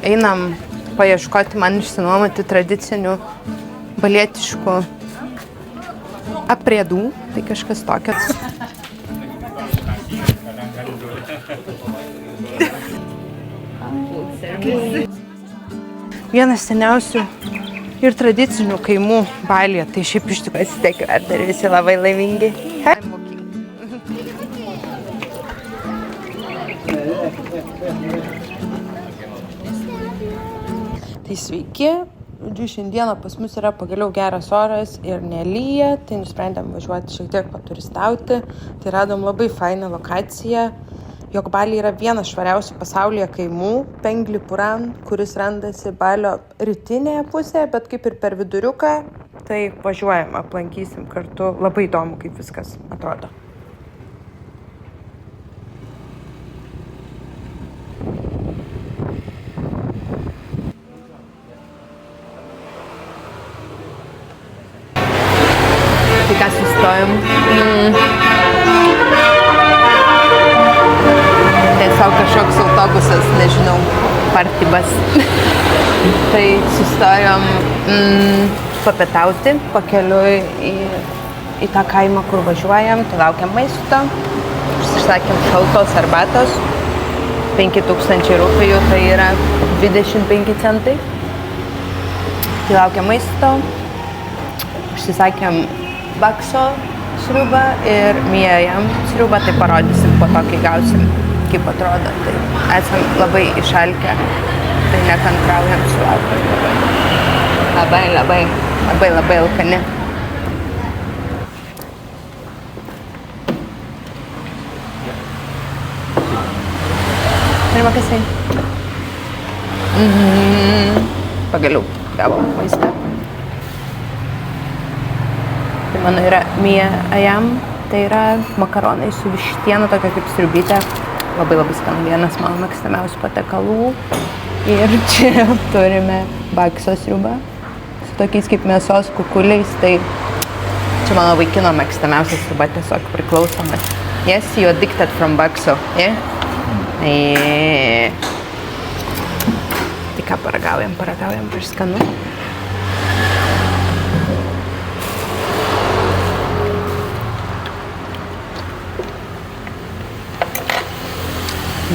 einam paieškoti man išsinuomoti tradicinių balietiškų apriedų, tai kažkas tokio. Vienas seniausių ir tradicinių kaimų Balyje, tai šiaip iš tikrųjų pasitekiu, ar dar visi labai laimingi. Tai sveiki, šiandieną pas mus yra pagaliau geras oras ir nelyja, tai nusprendėm važiuoti šiek tiek paturistauti. Tai radom labai fainą lokaciją. Jokbaliai yra vienas švariausių pasaulyje kaimų, Penglipuran, kuris randasi Balio rytinėje pusėje, bet kaip ir per viduriuką, tai važiuojam, aplankysim kartu. Labai įdomu, kaip viskas atrodo. Tai ką sustojom? Tiesiog kažkoks autobusas, nežinau, partibas. Tai sustojom papietauti pakeliui į tą kaimą, kur važiuojam. Tai laukiam maisto. Užsisakėm šaltos arbatos. 5000 rupijų, tai yra 25 centai. Tai laukiam maisto. Užsisakėm bakso sriubą ir miejam sriubą, tai parodysim po to, kai gausim, kaip atrodo. Tai esam labai išalkę, tai nekantraujam sulaukti. Labai alkani. Terima kasih. Pagaliau gavom maistą. Tai mano yra mie ajam, tai yra makaronai su vištiena, tokia kaip sriubytė. Labai skanu, vienas mano mėgstamiausių patiekalų. Ir čia turime bakso sriubą su tokiais kaip mėsos kukuliais. Tai čia mano vaikino mėgstamiausias sriuba, tiesiog priklausomas. Yes, you addicted from bakso, yeah? Tai ką paragaujam, per skanu.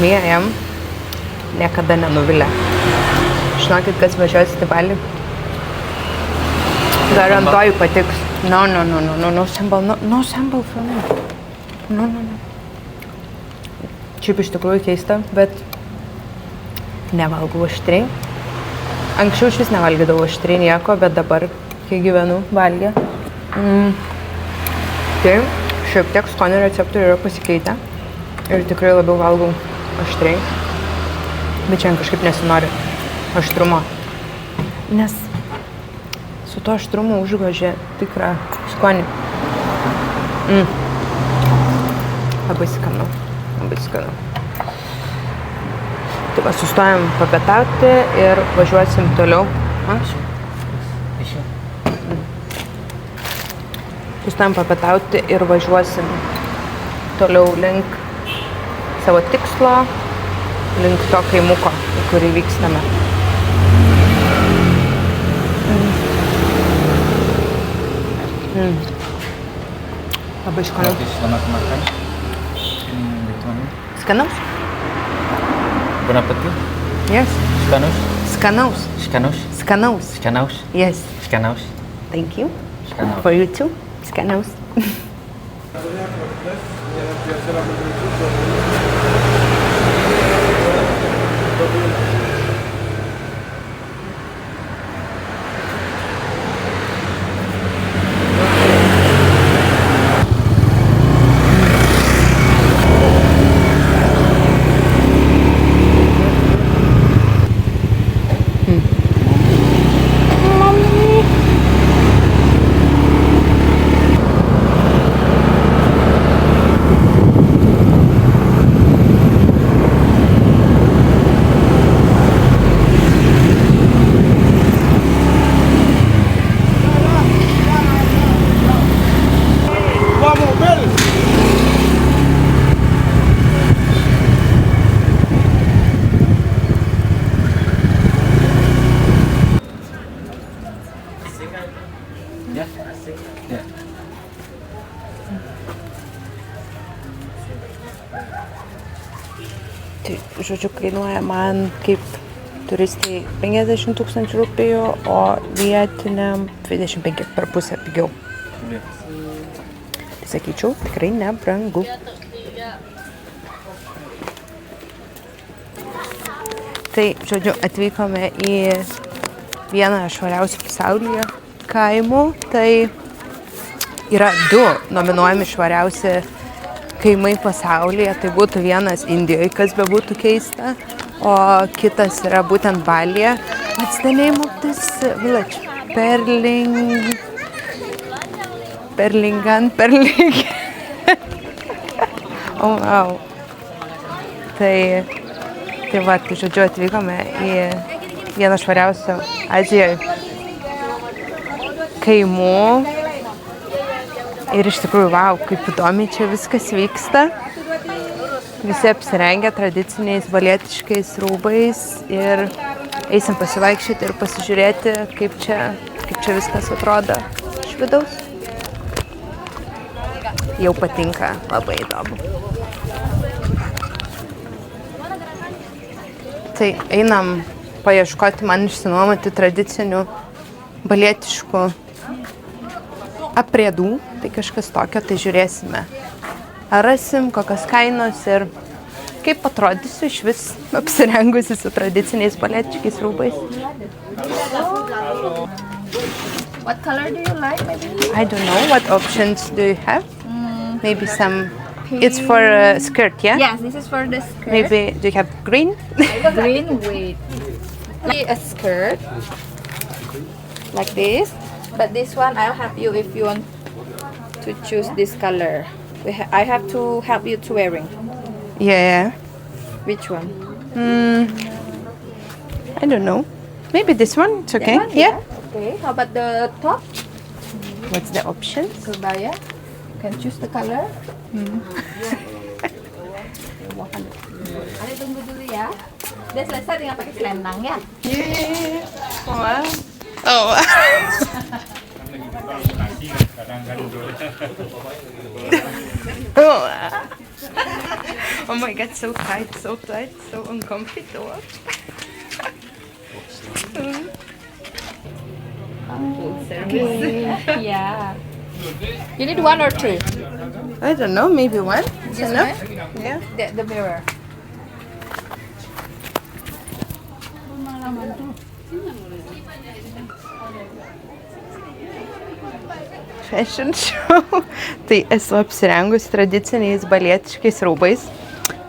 Mie ajam niekada nenuvilia. Žinokit, kas važiuosit į Balį, garantuoju patiks. No sample for me. No. Šiaip iš tikrųjų keista, bet nevalgau aštriai. Anksčiau šis nevalgydavau aštriai nieko, bet dabar, kai gyvenu Balyje, tai šiek tiek skonio receptorių yra pasikeitę ir tikrai labiau valgau aštriai, bet šiandien kažkaip nesinori aštrumo, nes su to aštrumu užgožė tikrą skonį. Labai skanu. Tai va, sustojam papietauti ir važiuosim toliau. Sustojam papietauti ir važiuosim toliau link savo tikslo, link to kaimuko, į kurį vykstame. Labai skanu. Skanaus? Bon appetit. Yes. Skanaus. Yes. Skanaus. Thank you. For you too. Skanaus. Tai, žodžiu, kainuoja man kaip turistai 50 000 rupijų, o vietiniam 25 per pusę pigiau. Tai sakyčiau, tikrai nebrangu. Tai, žodžiu, atvykome į vieną švariausių pasaulyje kaimų. Tai yra 2 nominuojami švariausi kaimai pasaulyje. Tai būtų vienas Indijoje, kas bebūtų keista, o kitas yra būtent Balyje. What's the name of this village? Perlingan. Oh, wow. Tai va, tai žodžiu, atvykome į vieną švariausių Azijoje kaimų. Ir iš tikrųjų, wow, kaip įdomiai čia viskas vyksta. Visi apsirengę tradiciniais balietiškais rūbais ir eisim pasivaikščioti ir pasižiūrėti, kaip čia viskas atrodo iš vidaus. Jau patinka, labai įdomu. Tai einam paieškoti man išsinuomoti tradicinių balietiškų apriedų, tai kažkas tokio, tai žiūrėsime. Ar rasim, kokios kainos ir kaip atrodysiu iš vis apsirengusi su tradiciniais balietiškais rūbais. What color do you like, maybe? I don't know, what options do you have? Maybe some, it's for a skirt, yeah? Yes, this is for the skirt. Maybe, do you have green? Green with a skirt like this. But this one, I'll help you if you want to choose this color. I have to help you to wearing. Yeah. Which one? I don't know. Maybe this one, it's okay? That one? Yeah. Okay, how about the top? What's the options? Kebaya. You can choose the color. Ada tunggu dulu ya. Udah selesai tinggal pakai selendang ya. Yeah. Wow. Oh. Oh my god, so tight, so uncomfortable. Okay. Yeah. You need 1 or 2? I don't know, maybe one. This enough? one? Yeah. The mirror. Fashion show. Tai esu apsirengus tradiciniais balietiškais rūbais.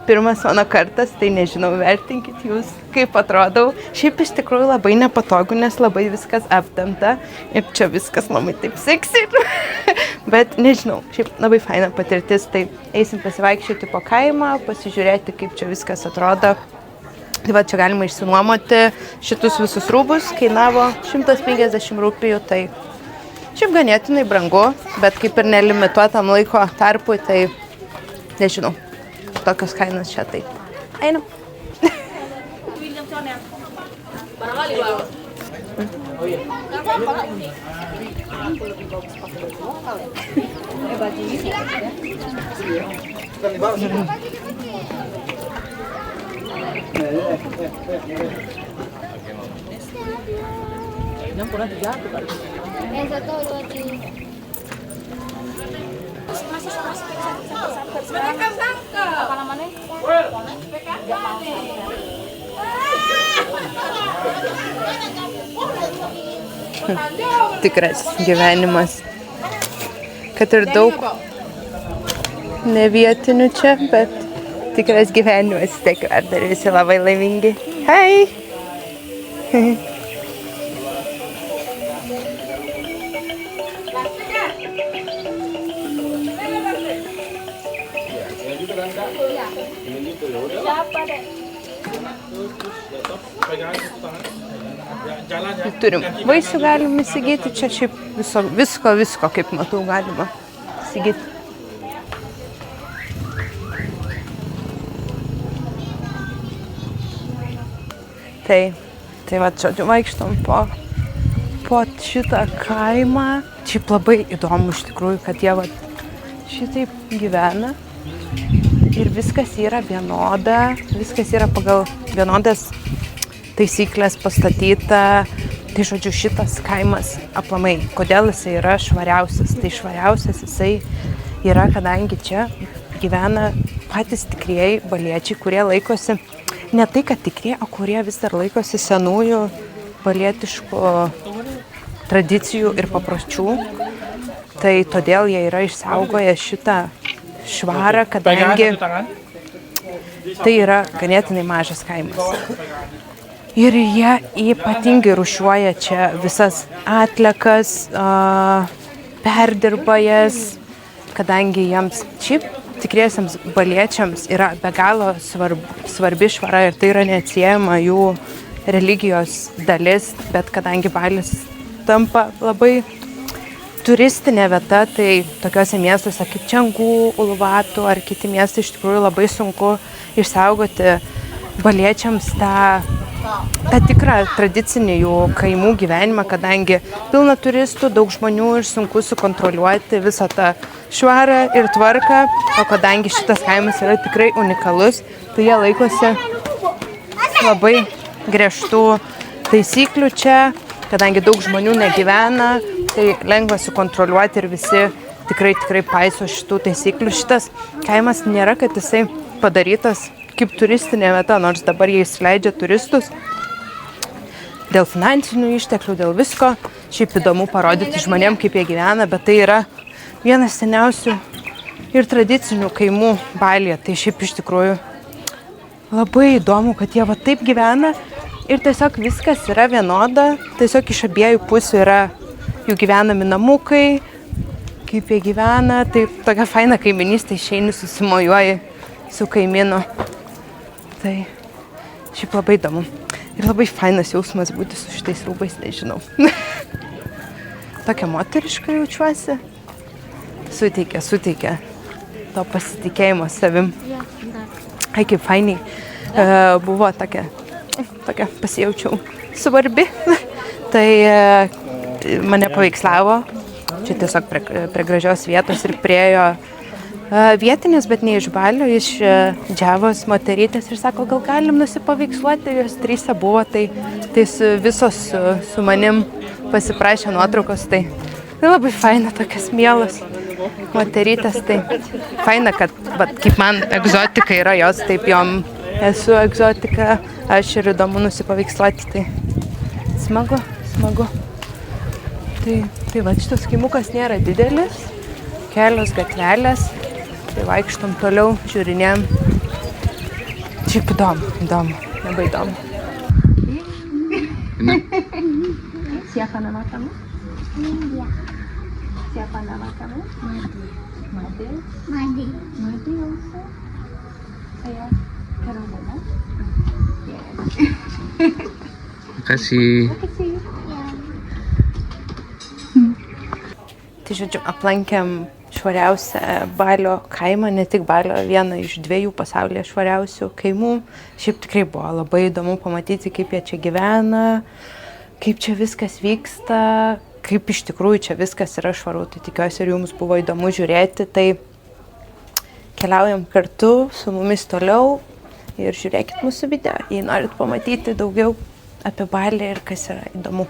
Pirmas mano kartas, tai nežinau, vertinkit jūs, kaip atrodau. Šiaip iš tikrųjų labai nepatogu, nes labai viskas aptempta. Ir čia viskas labai taip seksi. Bet nežinau, šiaip labai faina patirtis. Tai eisim pasivaikščioti po kaimą, pasižiūrėti, kaip čia viskas atrodo. Tai va, čia galima išsinuomoti šitus visus rūbus. Kainavo 150 rupijų, tai šiaip ganėtinai brangu, bet kaip ir nelimituotam laiko tarpui, tai nežinau, tokios kainos čia taip. Einam. Tikras gyvenimas. Kad ir daug nevietinių čia, bet tikras gyvenimas. Tiek ar dar visi labai laimingi. Hai! Turim vaisių galim įsigyti, čia šiaip visko, kaip matau, galima įsigyti. Tai va, čia vaikštom po šitą kaimą. Šiaip labai įdomu iš tikrųjų, kad jie va šitaip gyvena. ir viskas yra vienoda, viskas yra pagal vienodas taisyklės pastatyta. Tai žodžiu, šitas kaimas aplamai, kodėl jisai yra švariausias? Tai švariausias jisai yra, kadangi čia gyvena patys tikrieji baliečiai, kurie laikosi, ne tai, kad tikrieji, o kurie vis dar laikosi senųjų balietiškų tradicijų ir papročių. Tai todėl jie yra išsaugoję šitą švarą, kadangi tai yra ganėtinai mažas kaimas. Ir jie ypatingai rūšiuoja čia visas atliekas, perdirba jas, kadangi jiems šiaip tikriesiams baliečiams yra be galo svarbi švara ir tai yra neatsiejama jų religijos dalis, bet kadangi Balis tampa labai turistinė vieta, tai tokiuose miestuose kaip Čengų, Uluvatu ar kiti miestai iš tikrųjų labai sunku išsaugoti baliečiams tą tikrą tradicinį jų kaimų gyvenimą, kadangi pilna turistų, daug žmonių ir sunku sukontroliuoti visą tą švarą ir tvarką, o kadangi šitas kaimas yra tikrai unikalus, tai jie laikosi labai griežtų taisyklių čia, kadangi daug žmonių negyvena, tai lengva sukontroliuoti ir visi tikrai paiso šitų taisyklių. Šitas kaimas nėra, kad jisai padarytas kaip turistinė vieta, nors dabar jie įsileidžia turistus dėl finansinių išteklių, dėl visko. Šiaip įdomu parodyti žmonėm, kaip jie gyvena, bet tai yra vienas seniausių ir tradicinių kaimų Balyje. Tai šiaip iš tikrųjų labai įdomu, kad jie va taip gyvena ir tiesiog viskas yra vienoda. Tiesiog iš abiejų pusių yra jų gyvenami namukai, kaip jie gyvena. Tai tokia faina kaiminystė, išeini susimojuoji su kaimynu. Tai šiaip labai įdomu. Ir labai fainas jausmas būti su šitais rūbais, nežinau. Tokia moteriška jaučiuosi. Suteikia to pasitikėjimo savim. Ai, kaip fainiai. Buvo tokia pasijaučiau svarbi. Tai mane paveikslavo. Čia tiesiog prie gražios vietos ir priejo vietinis, bet ne iš Balio, iš Džiavos moterytės ir sako, gal galim nusipaveiksluoti, jos 3 buvo, tai visos su manim pasiprašė nuotraukos, tai labai faina, tokias mielos moterytės, tai faina, kad kaip man egzotika yra jos, taip jom esu egzotika, aš ir įdomu nusipaveiksluoti, tai smagu. Tai va, šitas kaimukas nėra didelis, kelios gatvelės. Tai vaikštom toliau, žiūrinėm. Šiaip įdomu, labai įdomu. Siapa nama kamu? India. Siapa nama kamu? Madi. Madi also. Saya Carolina. Makasih. Tai žodžiu, aplankėm švariausią Balio kaimą, ne tik Balio, vieną iš 2 pasaulyje švariausių kaimų. Šiaip tikrai buvo labai įdomu pamatyti, kaip jie čia gyvena, kaip čia viskas vyksta, kaip iš tikrųjų čia viskas yra švaru. Tai tikiuosi ir jums buvo įdomu žiūrėti. Tai keliaujam kartu su mumis toliau ir žiūrėkit mūsų video, jei norit pamatyti daugiau apie Balį ir kas yra įdomu.